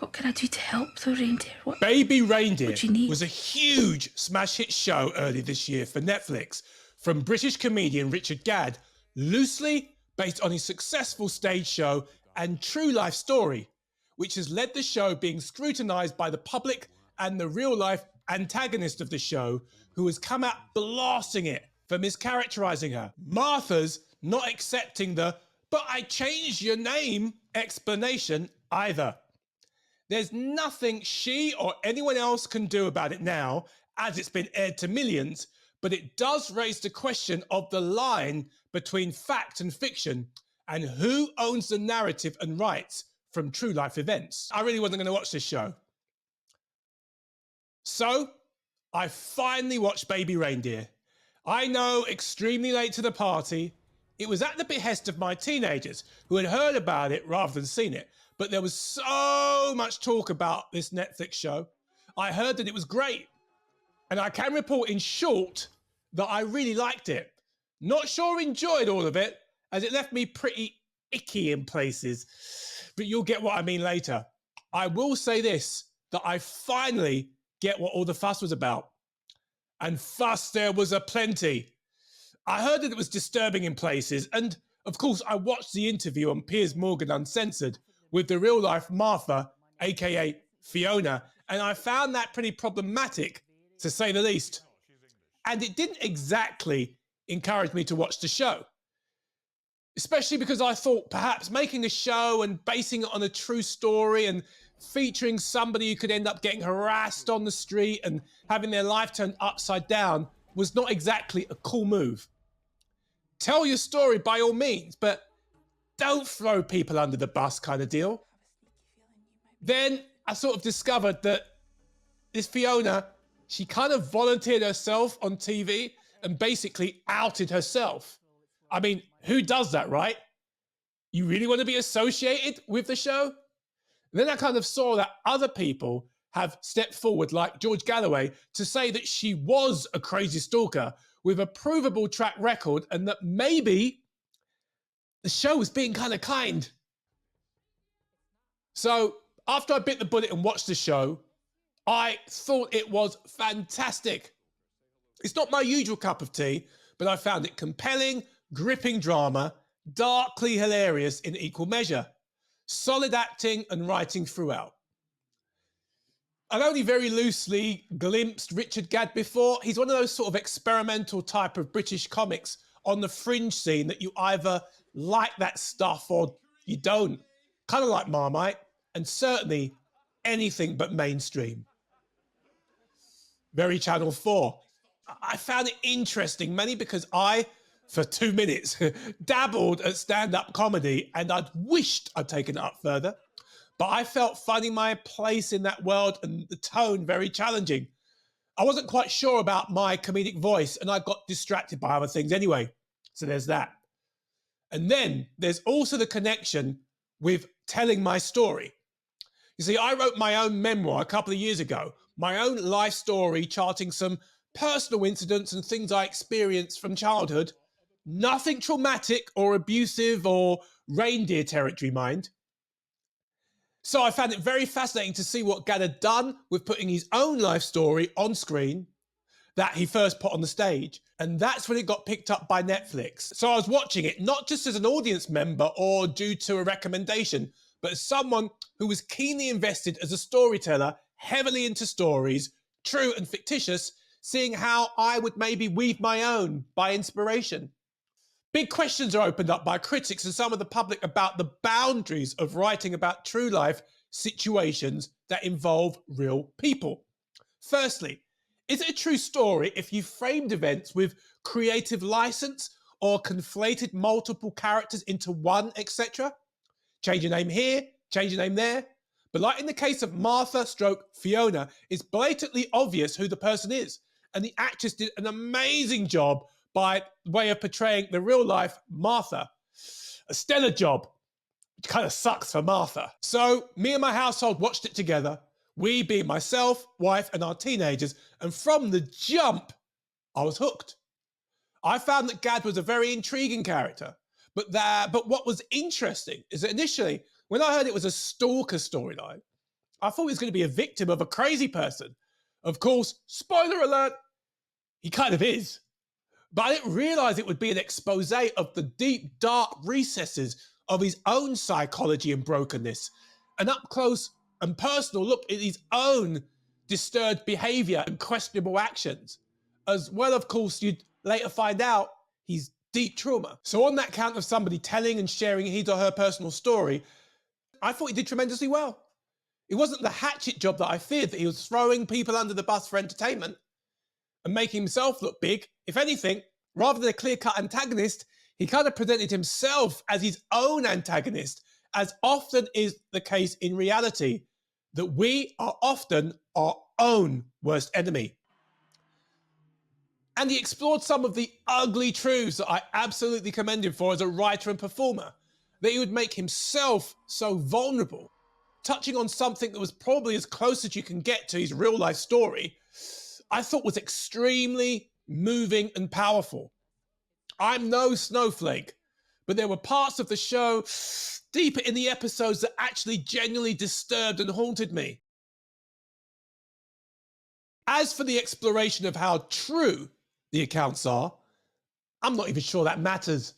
What can I do to help the reindeer? What? Baby Reindeer What do you need? was a huge smash hit show earlier this year for Netflix from British comedian Richard Gadd, loosely based on his successful stage show and true life story, which has led the show being scrutinised by the public and the real life antagonist of the show, who has come out blasting it for mischaracterising her. Martha's not accepting the "but I changed your name" explanation either. There's nothing she or anyone else can do about it now, as it's been aired to millions, but it does raise the question of the line between fact and fiction and who owns the narrative and rights from true life events. I really wasn't going to watch this show. So I finally watched Baby Reindeer. I know, extremely late to the party. It was at the behest of my teenagers who had heard about it rather than seen it. But there was so much talk about this Netflix show. I heard that it was great. And I can report in short that I really liked it. Not sure I enjoyed all of it, as it left me pretty icky in places. But you'll get what I mean later. I will say this, that I finally get what all the fuss was about. And fuss there was aplenty. I heard that it was disturbing in places. And of course, I watched the interview on Piers Morgan Uncensored with the real life Martha, aka Fiona, and I found that pretty problematic, to say the least. And it didn't exactly encourage me to watch the show, especially because I thought perhaps making a show and basing it on a true story and featuring somebody who could end up getting harassed on the street and having their life turned upside down was not exactly a cool move. Tell your story by all means, but don't throw people under the bus kind of deal. Then I sort of discovered that this Fiona, she kind of volunteered herself on TV and basically outed herself. I mean, who does that, right? You really want to be associated with the show? And then I kind of saw that other people have stepped forward, like George Galloway, to say that she was a crazy stalker with a provable track record and that maybe the show was being kind of kind. So after I bit the bullet and watched the show, I thought it was fantastic. It's not my usual cup of tea, but I found it compelling, gripping drama, darkly hilarious in equal measure, solid acting and writing throughout. I've only very loosely glimpsed Richard Gadd before. He's one of those sort of experimental type of British comics on the fringe scene that you either like that stuff or you don't. Kind of like Marmite, and certainly anything but mainstream. Very Channel 4. I found it interesting, mainly because I, for 2 minutes, dabbled at stand-up comedy and I'd wished I'd taken it up further. But I felt finding my place in that world and the tone very challenging. I wasn't quite sure about my comedic voice and I got distracted by other things anyway. So there's that. And then there's also the connection with telling my story. You see, I wrote my own memoir a couple of years ago, my own life story charting some personal incidents and things I experienced from childhood. Nothing traumatic or abusive or reindeer territory, mind. So I found it very fascinating to see what Gadd had done with putting his own life story on screen that he first put on the stage. And that's when it got picked up by Netflix. So I was watching it, not just as an audience member or due to a recommendation, but as someone who was keenly invested as a storyteller, heavily into stories, true and fictitious, seeing how I would maybe weave my own by inspiration. Big questions are opened up by critics and some of the public about the boundaries of writing about true life situations that involve real people. Firstly, is it a true story if you framed events with creative license or conflated multiple characters into one, etc.? Change your name here, change your name there. But like in the case of Martha / Fiona, it's blatantly obvious who the person is. And the actress did an amazing job by way of portraying the real life Martha. A stellar job, which kind of sucks for Martha. So me and my household watched it together. We being myself, wife, and our teenagers. And from the jump, I was hooked. I found that Gadd was a very intriguing character. But what was interesting is that initially, when I heard it was a stalker storyline, I thought he was going to be a victim of a crazy person. Of course, spoiler alert, he kind of is. But I didn't realize it would be an expose of the deep, dark recesses of his own psychology and brokenness. An up close and personal look at his own disturbed behavior and questionable actions. As well, of course, you'd later find out his deep trauma. So on that count of somebody telling and sharing his or her personal story, I thought he did tremendously well. It wasn't the hatchet job that I feared, that he was throwing people under the bus for entertainment and making himself look big. If anything, rather than a clear-cut antagonist, he kind of presented himself as his own antagonist, as often is the case in reality, that we are often our own worst enemy. And he explored some of the ugly truths that I absolutely commend him for as a writer and performer, that he would make himself so vulnerable, touching on something that was probably as close as you can get to his real life story, I thought was extremely moving and powerful. I'm no snowflake, but there were parts of the show deeper in the episodes that actually genuinely disturbed and haunted me. As for the exploration of how true the accounts are, I'm not even sure that matters.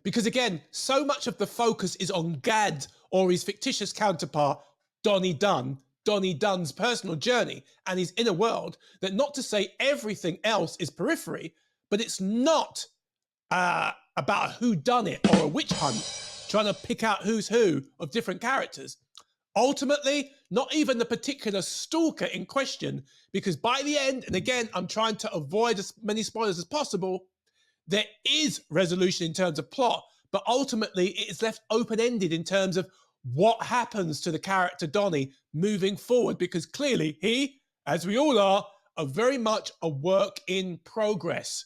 Because again, so much of the focus is on Gad or his fictitious counterpart, Donnie Dunn's personal journey and his inner world, that not to say everything else is periphery, but it's not about a whodunit or a witch hunt trying to pick out who's who of different characters. Ultimately, not even the particular stalker in question, because by the end, and again, I'm trying to avoid as many spoilers as possible, there is resolution in terms of plot, but ultimately it is left open-ended in terms of what happens to the character Donnie moving forward, because clearly he, as we all are very much a work in progress.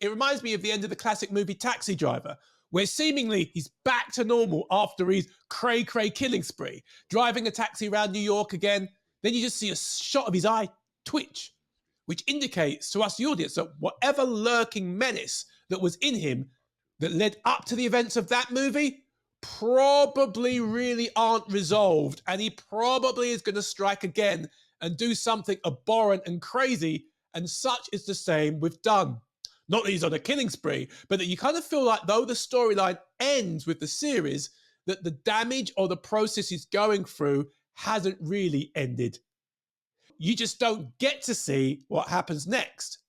It reminds me of the end of the classic movie Taxi Driver, where seemingly he's back to normal after his cray-cray killing spree, driving a taxi around New York again. Then you just see a shot of his eye twitch, which indicates to us, the audience, that whatever lurking menace that was in him that led up to the events of that movie probably really aren't resolved, and he probably is going to strike again and do something abhorrent and crazy, and such is the same with Dunn. Not that he's on a killing spree, but that you kind of feel like though the storyline ends with the series, that the damage or the process he's going through hasn't really ended. You just don't get to see what happens next.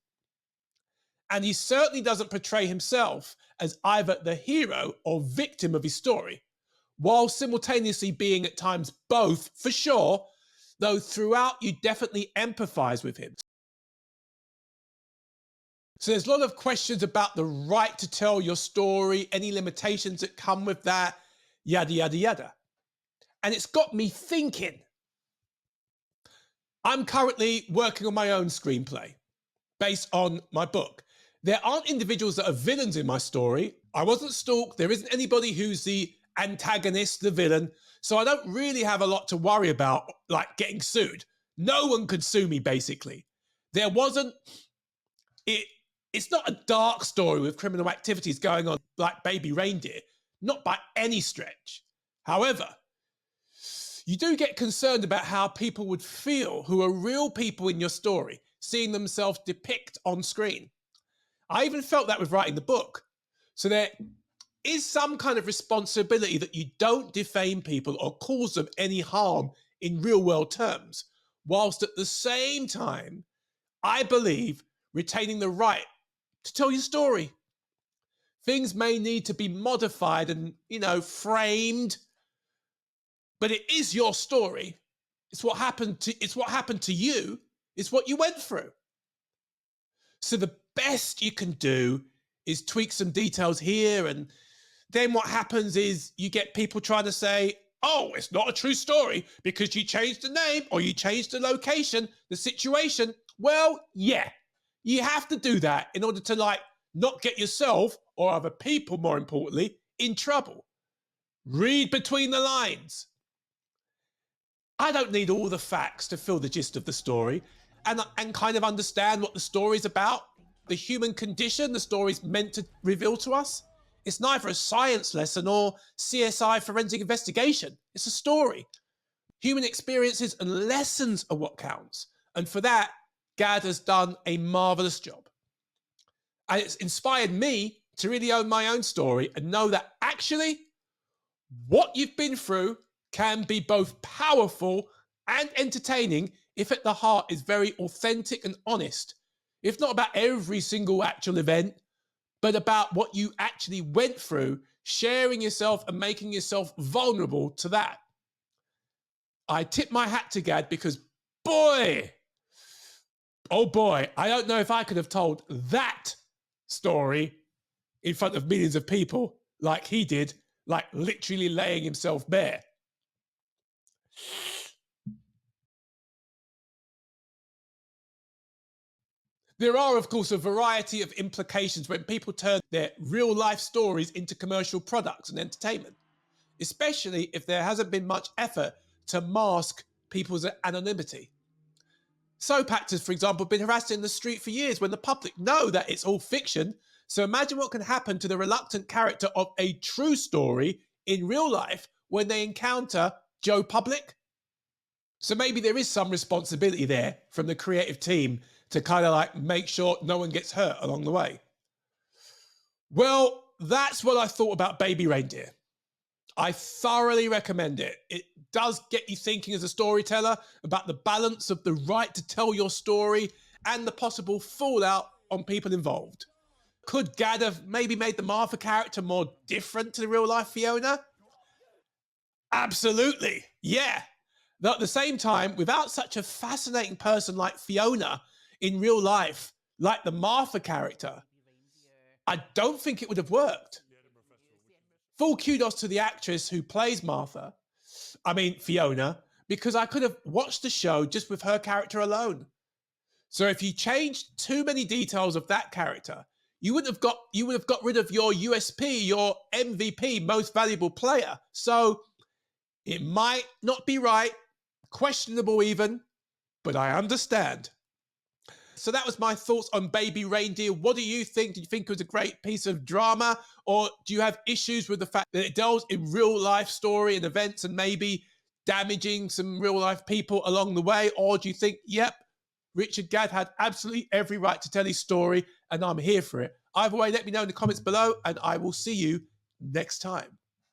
And he certainly doesn't portray himself as either the hero or victim of his story, while simultaneously being at times both, for sure, though throughout you definitely empathize with him. So there's a lot of questions about the right to tell your story, any limitations that come with that, yada, yada, yada. And it's got me thinking. I'm currently working on my own screenplay based on my book. There aren't individuals that are villains in my story. I wasn't stalked. There isn't anybody who's the antagonist, the villain. So I don't really have a lot to worry about, like getting sued. No one could sue me, basically. There wasn't... It's not a dark story with criminal activities going on like Baby Reindeer, not by any stretch. However, you do get concerned about how people would feel who are real people in your story, seeing themselves depict on screen. I even felt that with writing the book. So there is some kind of responsibility that you don't defame people or cause them any harm in real world terms, whilst at the same time, I believe retaining the right to tell your story. Things may need to be modified and, framed, but it is your story. It's what happened to you. It's what you went through. So the best you can do is tweak some details here, and then what happens is you get people trying to say, oh, it's not a true story because you changed the name or you changed the location, the situation. Well, yeah. You have to do that in order to not get yourself or other people, more importantly, in trouble. Read between the lines. I don't need all the facts to feel the gist of the story and kind of understand what the story's about. The human condition the story's meant to reveal to us. It's neither a science lesson or CSI forensic investigation. It's a story. Human experiences and lessons are what counts. And for that, Gad has done a marvelous job. And it's inspired me to really own my own story and know that actually what you've been through can be both powerful and entertaining if at the heart is very authentic and honest. If not about every single actual event, but about what you actually went through, sharing yourself and making yourself vulnerable to that. I tip my hat to Gad because boy, oh boy, I don't know if I could have told that story in front of millions of people like he did, like literally laying himself bare. There are, of course, a variety of implications when people turn their real life stories into commercial products and entertainment, especially if there hasn't been much effort to mask people's anonymity. Soap actors, for example, have been harassed in the street for years when the public know that it's all fiction. So imagine what can happen to the reluctant character of a true story in real life when they encounter Joe Public. So maybe there is some responsibility there from the creative team to kind of like make sure no one gets hurt along the way. Well, that's what I thought about Baby Reindeer. I thoroughly recommend it. It does get you thinking as a storyteller about the balance of the right to tell your story and the possible fallout on people involved. Could Gad have maybe made the Martha character more different to the real life Fiona? Absolutely, yeah. Though at the same time, without such a fascinating person like Fiona in real life, like the Martha character, I don't think it would have worked. Full kudos to the actress who plays Fiona, because I could have watched the show just with her character alone. So if you changed too many details of that character, you would have got rid of your USP, your MVP, most valuable player. So it might not be right, questionable even, but I understand. So that was my thoughts on Baby Reindeer. What do you think? Do you think it was a great piece of drama? Or do you have issues with the fact that it delves in real life story and events and maybe damaging some real life people along the way? Or do you think, yep, Richard Gad had absolutely every right to tell his story and I'm here for it? Either way, let me know in the comments below and I will see you next time.